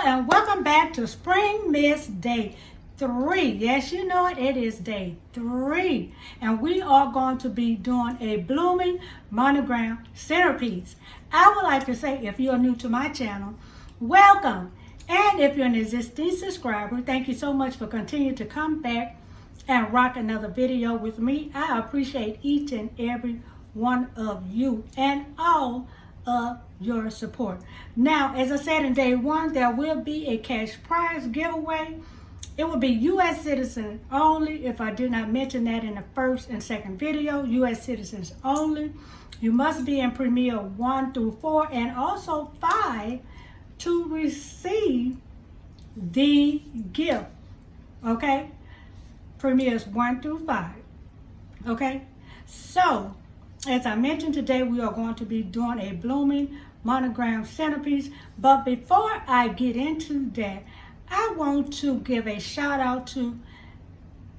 and welcome back to Springmas Day 3. Yes, you know it, it is Day 3. And we are going to be doing a Blooming Monogram Centerpiece. I would like to say, if you are new to my channel, welcome. And if you're an existing subscriber, thank you so much for continuing to come back and rock another video with me. I appreciate each and every one of you and all of your support. Now, as I said in day 1, there will be a cash prize giveaway. It will be U.S. citizens only. If I did not mention that in the first and second video, U.S. citizens only. You must be in Premier 1 through 4 and also 5 to receive the gift. Okay? Premiers 1 through 5. Okay? So, as I mentioned today, we are going to be doing a Blooming Monogram Centerpiece. But before I get into that, I want to give a shout out to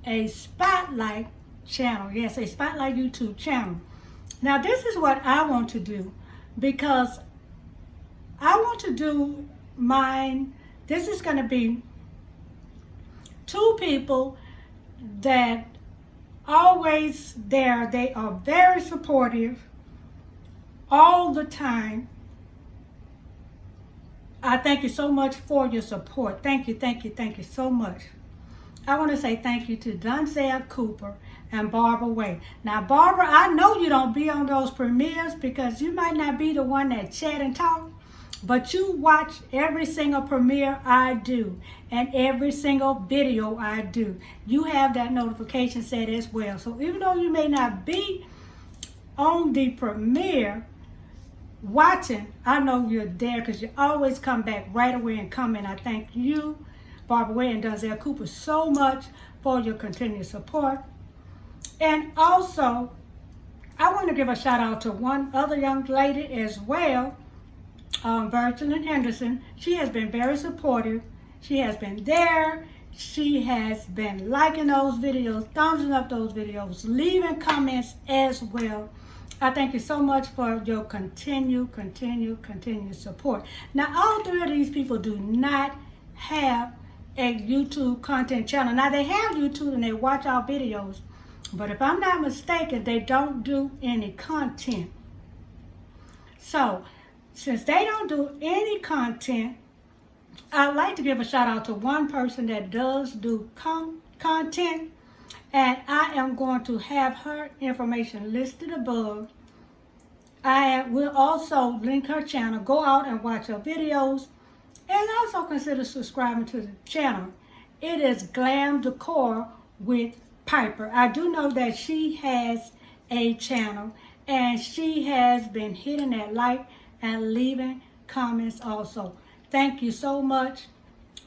a Spotlight channel. Yes, a Spotlight YouTube channel. Now, this is what I want to do because I want to do mine. This is going to be 2 people that always there. They are very supportive all the time. I thank you so much for your support. Thank you, thank you, thank you so much. I want to say thank you to Denzel Cooper and Barbara Way. Now, Barbara, I know you don't be on those premieres because you might not be the one that chat and talk, but you watch every single premiere I do and every single video I do. You have that notification set as well. So even though you may not be on the premiere watching, I know you're there because you always come back right away and comment. I thank you, Barbara Way and Denzel Cooper, so much for your continued support. And also, I want to give a shout out to one other young lady as well, Virgil Henderson. She has been very supportive. She has been there. She has been liking those videos, thumbsing up those videos, leaving comments as well. I thank you so much for your continued support. Now, all 3 of these people do not have a YouTube content channel. Now, they have YouTube and they watch our videos, but if I'm not mistaken, they don't do any content. So, since they don't do any content, I'd like to give a shout out to one person that does do content, and I am going to have her information listed above. I will also link her channel. Go out and watch her videos, and also consider subscribing to the channel. It is Glam Decor with Piper. I do know that she has a channel, and she has been hitting that like and leaving comments also. Thank you so much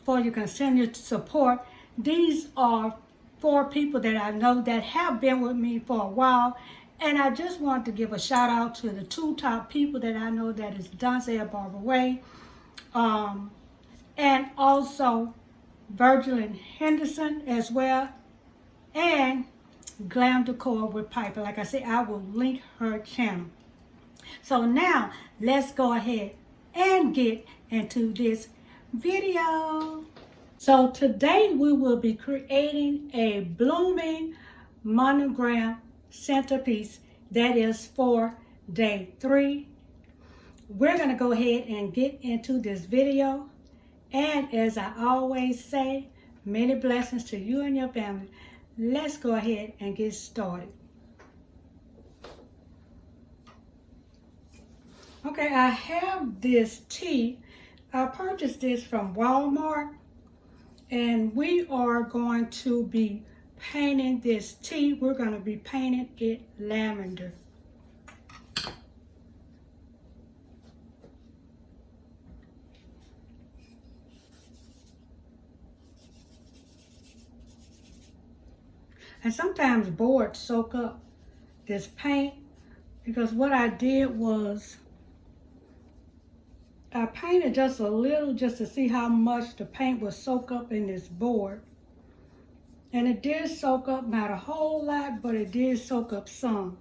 for your continued support. These are 4 people that I know that have been with me for a while, and I just want to give a shout out to the 2 top people that I know, that is Denzel Barbara Way, and also Virgil and Henderson as well, and Glam Decor with Piper. Like I said, I will link her channel. So now, let's go ahead and get into this video. So today we will be creating a Blooming Monogram Centerpiece that is for day 3. We're going to go ahead and get into this video. And as I always say, many blessings to you and your family. Let's go ahead and get started. Okay, I have this tea. I purchased this from Walmart, and we are going to be painting this tea. We're going to be painting it lavender. And sometimes boards soak up this paint, because what I did was I painted just a little just to see how much the paint would soak up in this board. And it did soak up, not a whole lot, but it did soak up some.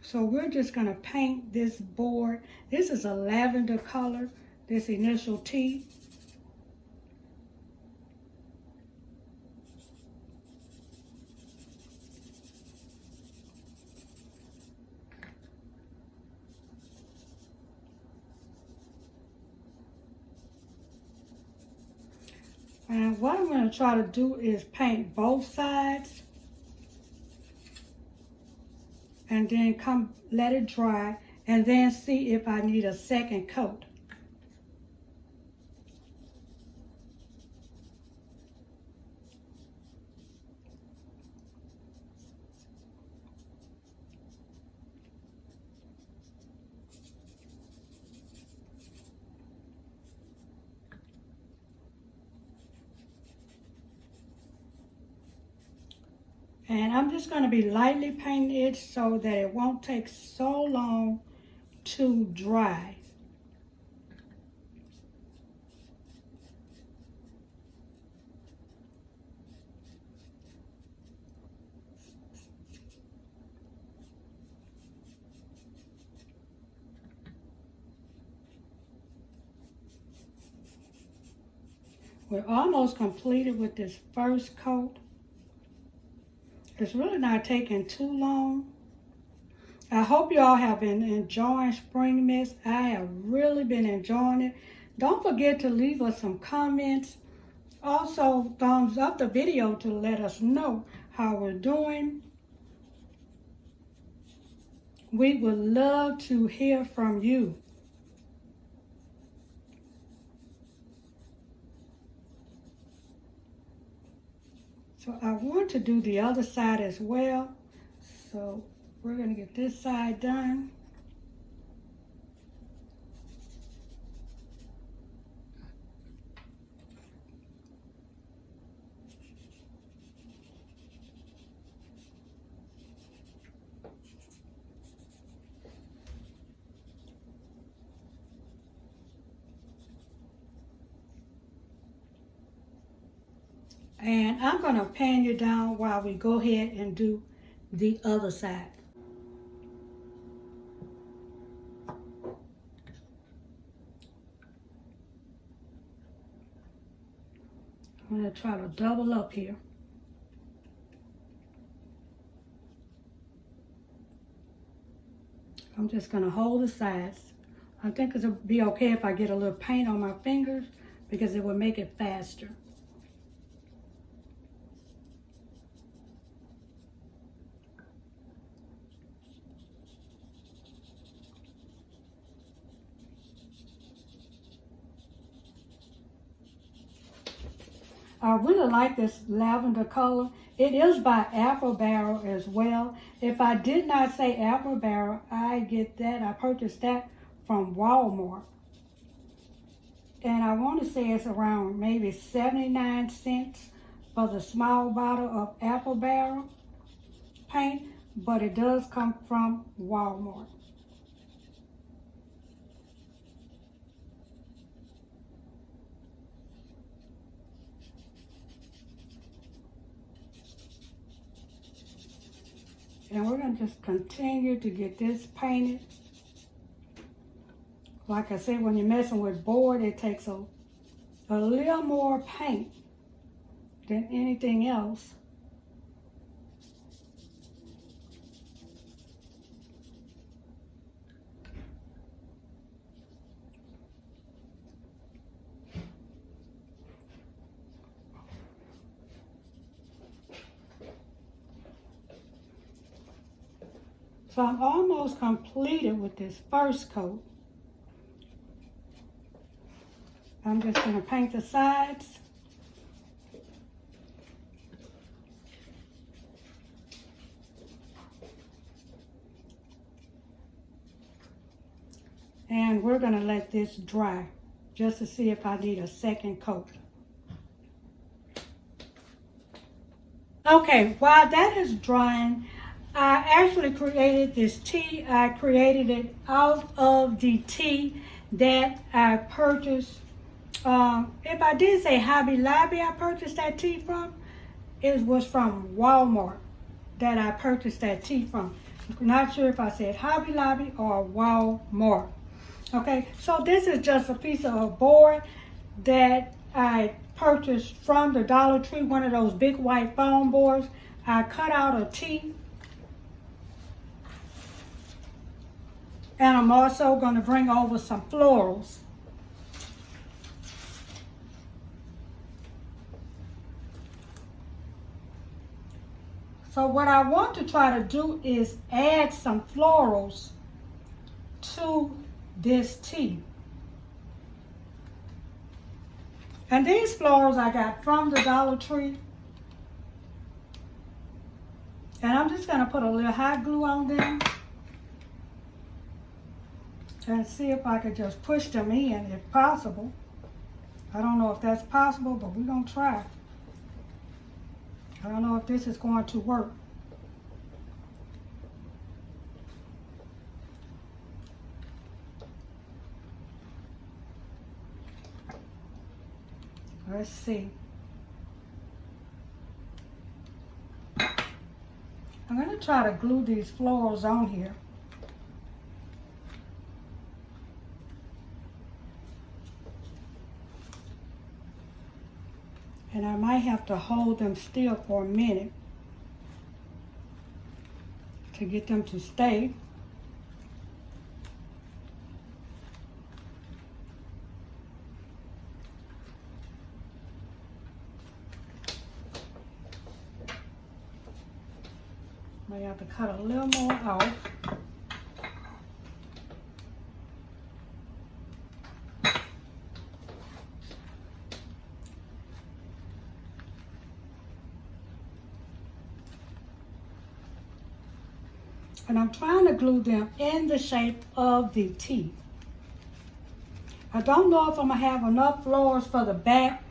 So we're just going to paint this board. This is a lavender color, this initial tea. And what I'm going to try to do is paint both sides and then let it dry and then see if I need a second coat. And I'm just going to be lightly painting it so that it won't take so long to dry. We're almost completed with this first coat. It's really not taking too long. I hope you all have been enjoying Springmas. I have really been enjoying it. Don't forget to leave us some comments. Also, thumbs up the video to let us know how we're doing. We would love to hear from you. So I want to do the other side as well. So we're going to get this side done. And I'm going to pan you down while we go ahead and do the other side. I'm going to try to double up here. I'm just going to hold the sides. I think it'll be okay if I get a little paint on my fingers because it will make it faster. I really like this lavender color. It is by Apple Barrel as well. If I did not say Apple Barrel, I get that. I purchased that from Walmart. And I want to say it's around maybe 79 cents for the small bottle of Apple Barrel paint, but it does come from Walmart. And we're going to just continue to get this painted. Like I said, when you're messing with board, it takes a little more paint than anything else. So I'm almost completed with this first coat. I'm just going to paint the sides. And we're going to let this dry just to see if I need a second coat. Okay, while that is drying, I actually created this tea. I created it out of the tea that I purchased. If I did say Hobby Lobby I purchased that tea from, it was from Walmart that I purchased that tea from. I'm not sure if I said Hobby Lobby or Walmart. Okay, so this is just a piece of board that I purchased from the Dollar Tree, one of those big white foam boards. I cut out a T. And I'm also going to bring over some florals. So what I want to try to do is add some florals to this tea. And these florals I got from the Dollar Tree. And I'm just going to put a little hot glue on them and see if I could just push them in if possible. I don't know if that's possible, but we're going to try. I don't know if this is going to work. Let's see. I'm going to try to glue these florals on here. And I might have to hold them still for a minute to get them to stay. I have to cut a little more off. And I'm trying to glue them in the shape of the tea. I don't know if I'm going to have enough florals for the back,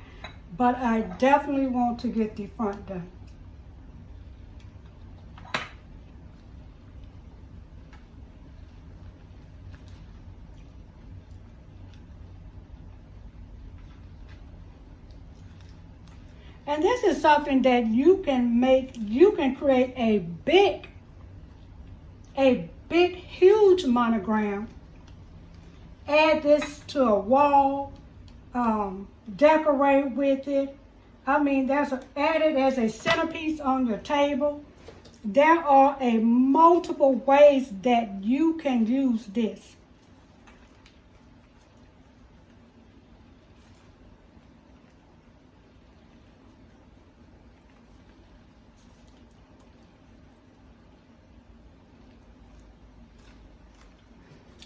but I definitely want to get the front done. And this is something that you can make. You can create a big, huge monogram. Add this to a wall, decorate with it. I mean, add it as a centerpiece on your table. There are multiple ways that you can use this.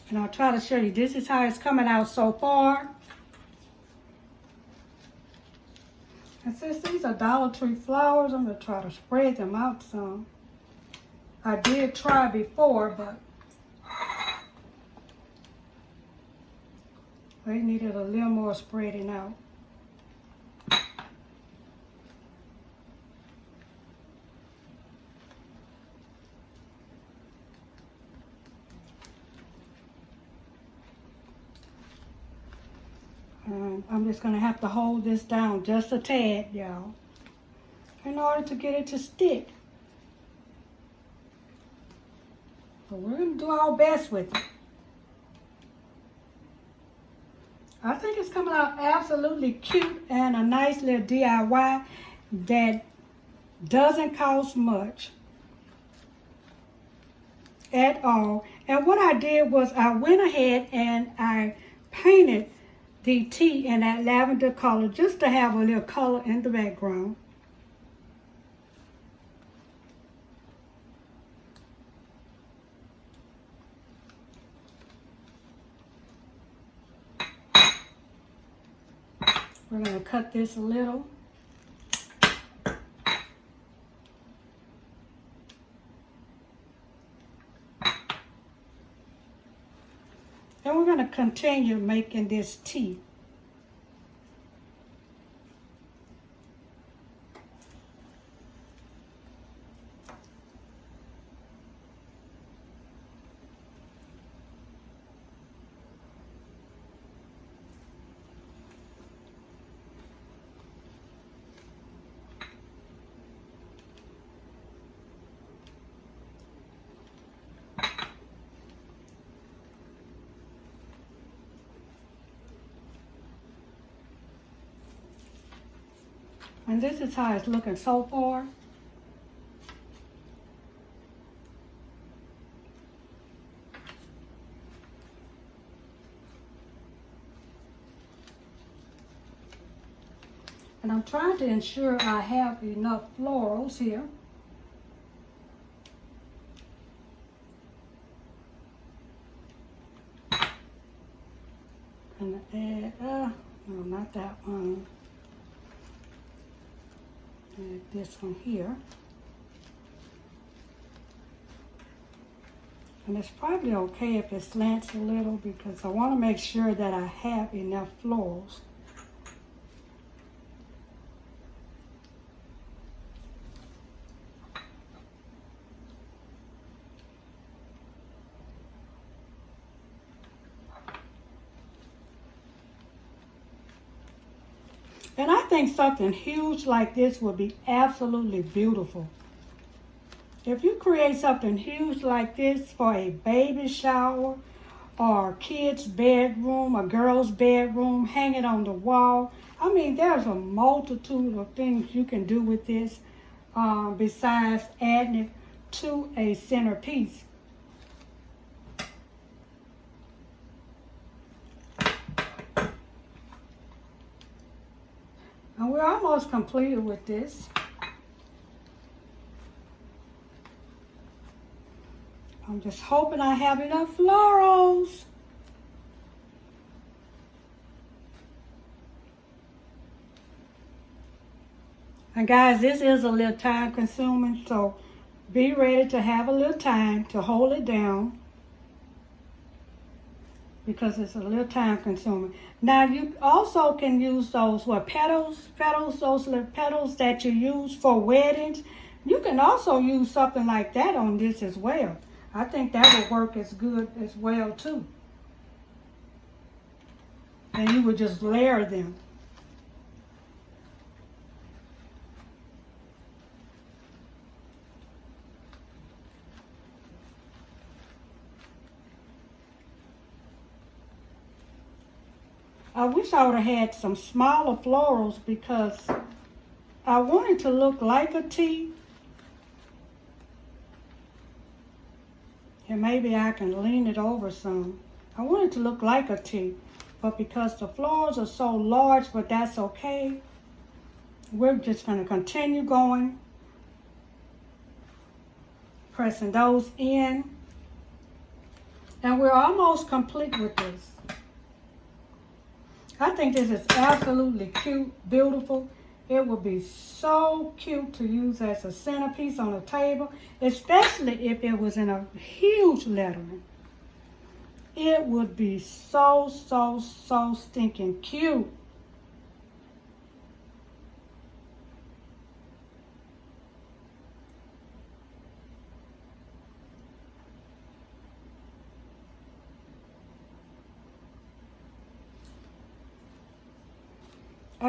And I'll try to show you. This is how it's coming out so far. And since these are Dollar Tree flowers, I'm going to try to spread them out some. I did try before, but they needed a little more spreading out. I'm just going to have to hold this down just a tad, y'all, in order to get it to stick. But we're going to do our best with it. I think it's coming out absolutely cute and a nice little DIY that doesn't cost much at all. And what I did was I went ahead and I painted the tea in that lavender color just to have a little color in the background. We're going to cut this a little. And we're going to continue making this tea. And this is how it's looking so far. And I'm trying to ensure I have enough florals here. And add, no, not that one. Add this one here. And it's probably okay if it slants a little because I want to make sure that I have enough florals. And I think something huge like this would be absolutely beautiful. If you create something huge like this for a baby shower or a kid's bedroom, a girl's bedroom, hang it on the wall. I mean, there's a multitude of things you can do with this besides adding it to a centerpiece. And we're almost completed with this. I'm just hoping I have enough florals. And guys, this is a little time consuming, so be ready to have a little time to hold it down because it's a little time consuming. Now you also can use those petals, those little petals that you use for weddings. You can also use something like that on this as well. I think that would work as good as well too. And you would just layer them. I wish I would have had some smaller florals because I want it to look like a T. And maybe I can lean it over some. I want it to look like a T, but because the florals are so large, but that's okay. We're just going to continue going, pressing those in. And we're almost complete with this. I think this is absolutely cute, beautiful. It would be so cute to use as a centerpiece on a table, especially if it was in a huge lettering. It would be so, so, so stinking cute.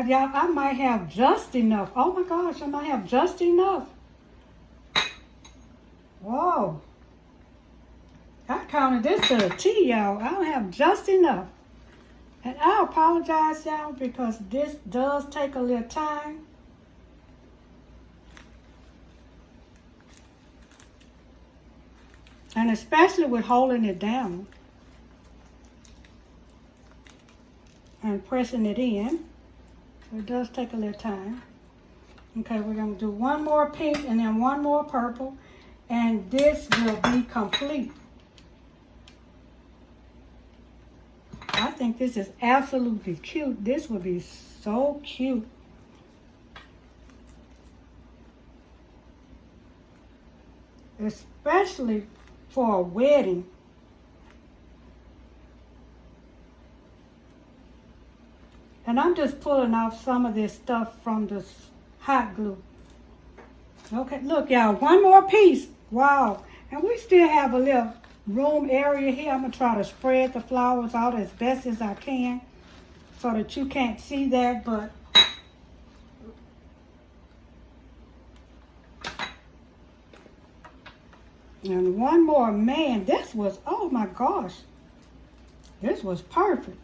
Yeah, I might have just enough. Oh my gosh, I might have just enough. Whoa. I counted this to a T, y'all. I don't have just enough. And I apologize, y'all, because this does take a little time. And especially with holding it down and pressing it in. So it does take a little time. Okay, we're going to do one more pink and then one more purple. And this will be complete. I think this is absolutely cute. This would be so cute. Especially for a wedding. And I'm just pulling off some of this stuff from this hot glue. Okay, look y'all, one more piece. Wow. And we still have a little room area here. I'm going to try to spread the flowers out as best as I can so that you can't see that, but and one more. Man, this was, oh my gosh, this was perfect.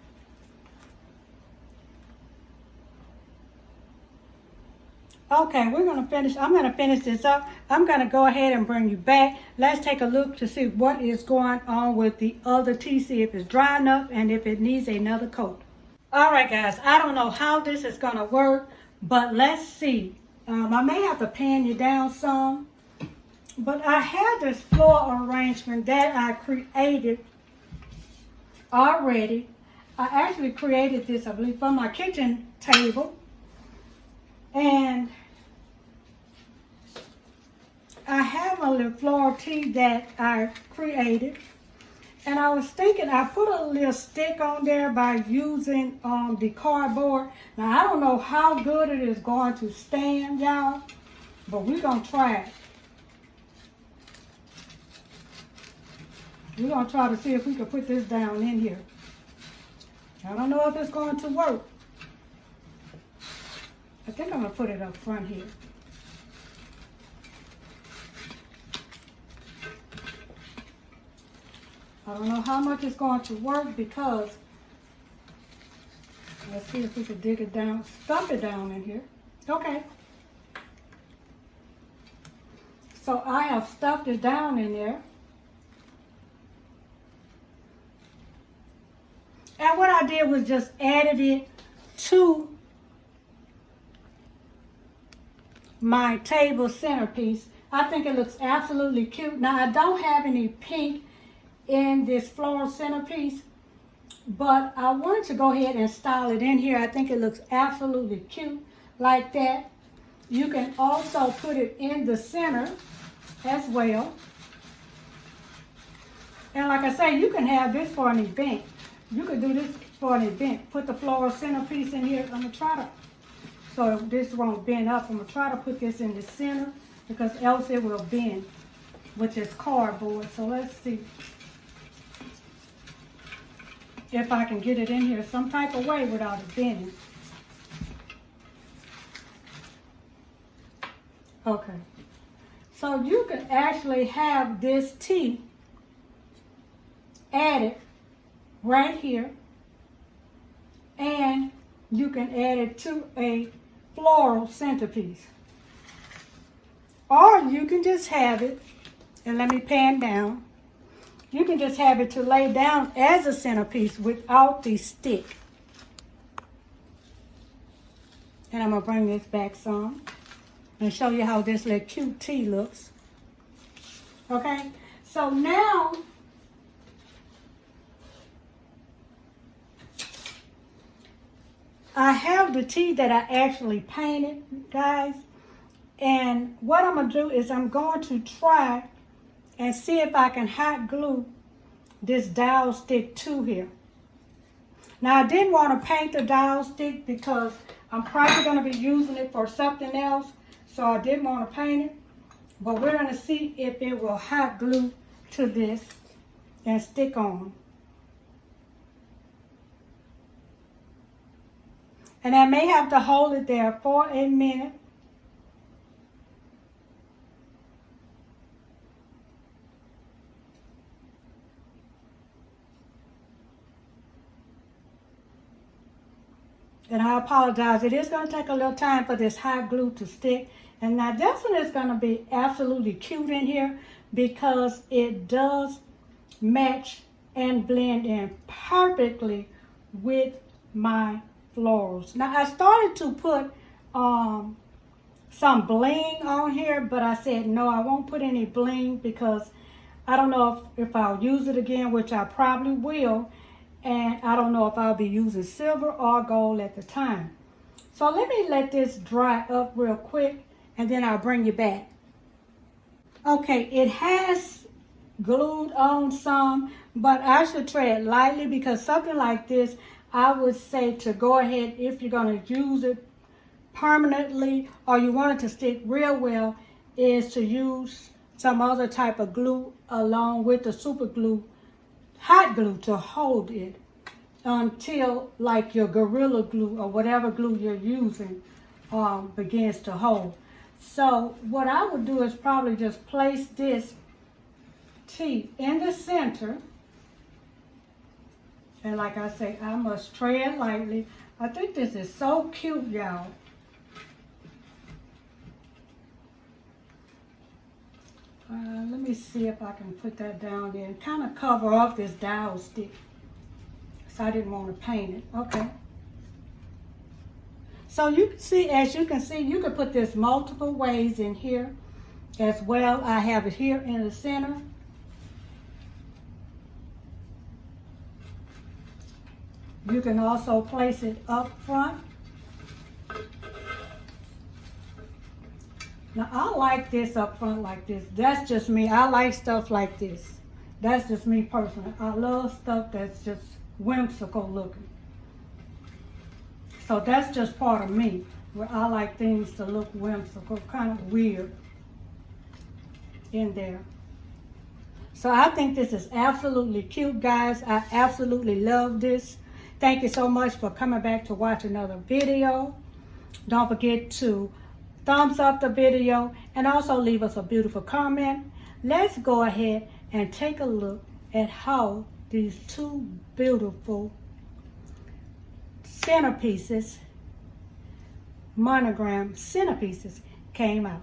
Okay, we're going to finish. I'm going to finish this up. I'm going to go ahead and bring you back. Let's take a look to see what is going on with the other tea, see if it's dry enough and if it needs another coat. All right, guys, I don't know how this is going to work, but let's see. I may have to pan you down some, but I had this floor arrangement that I created already. I actually created this, I believe, for my kitchen table. And I have a little floral tea that I created. And I was thinking, I put a little stick on there by using the cardboard. Now, I don't know how good it is going to stand, y'all, but we're going to try it. We're going to try to see if we can put this down in here. I don't know if it's going to work. I think I'm going to put it up front here. I don't know how much it's going to work because, let's see if we can dig it down, stuff it down in here. Okay. So I have stuffed it down in there. And what I did was just added it to my table centerpiece. I think it looks absolutely cute. Now, I don't have any pink in this floral centerpiece, but I wanted to go ahead and style it in here. I think it looks absolutely cute like that. You can also put it in the center as well. And like I say, you can have this for an event. You could do this for an event. Put the floral centerpiece in here. I'm going to try to, so this won't bend up, I'm going to try to put this in the center because else it will bend with this cardboard. So let's see if I can get it in here some type of way without it bending. Okay. So you can actually have this tea added right here, and you can add it to a floral centerpiece. Or you can just have it, and let me pan down. You can just have it to lay down as a centerpiece without the stick. And I'm going to bring this back some and show you how this little cute tea looks. Okay, so now I have the tea that I actually painted, guys. And what I'm going to do is I'm going to try and see if I can hot glue this dowel stick to here. Now, I didn't want to paint the dowel stick because I'm probably going to be using it for something else. So I didn't want to paint it. But we're going to see if it will hot glue to this and stick on. And I may have to hold it there for a minute. And I apologize. It is going to take a little time for this hot glue to stick. And now this one is going to be absolutely cute in here because it does match and blend in perfectly with my florals. Now I started to put some bling on here, but I said no, I won't put any bling because I don't know if I'll use it again, which I probably will, and I don't know if I'll be using silver or gold at the time. So let me let this dry up real quick and then I'll bring you back. Okay, it has glued on some, but I should tread lightly because something like this, I would say to go ahead, if you're going to use it permanently or you want it to stick real well, is to use some other type of glue along with the super glue, hot glue, to hold it until like your Gorilla Glue or whatever glue you're using begins to hold. So what I would do is probably just place this tea in the center. And like I say, I must tread lightly. I think this is so cute, y'all. Let me see if I can put that down there and kind of cover up this dowel stick. So I didn't want to paint it. Okay. So you can see, as you can see, you can put this multiple ways in here as well. I have it here in the center. You can also place it up front. Now I like this up front like this. That's just me. I like stuff like this. That's just me personally. I love stuff that's just whimsical looking. So that's just part of me, where I like things to look whimsical, kind of weird in there. So I think this is absolutely cute, guys. I absolutely love this. Thank you so much for coming back to watch another video. Don't forget to thumbs up the video and also leave us a beautiful comment. Let's go ahead and take a look at how these two beautiful centerpieces, monogram centerpieces, came out.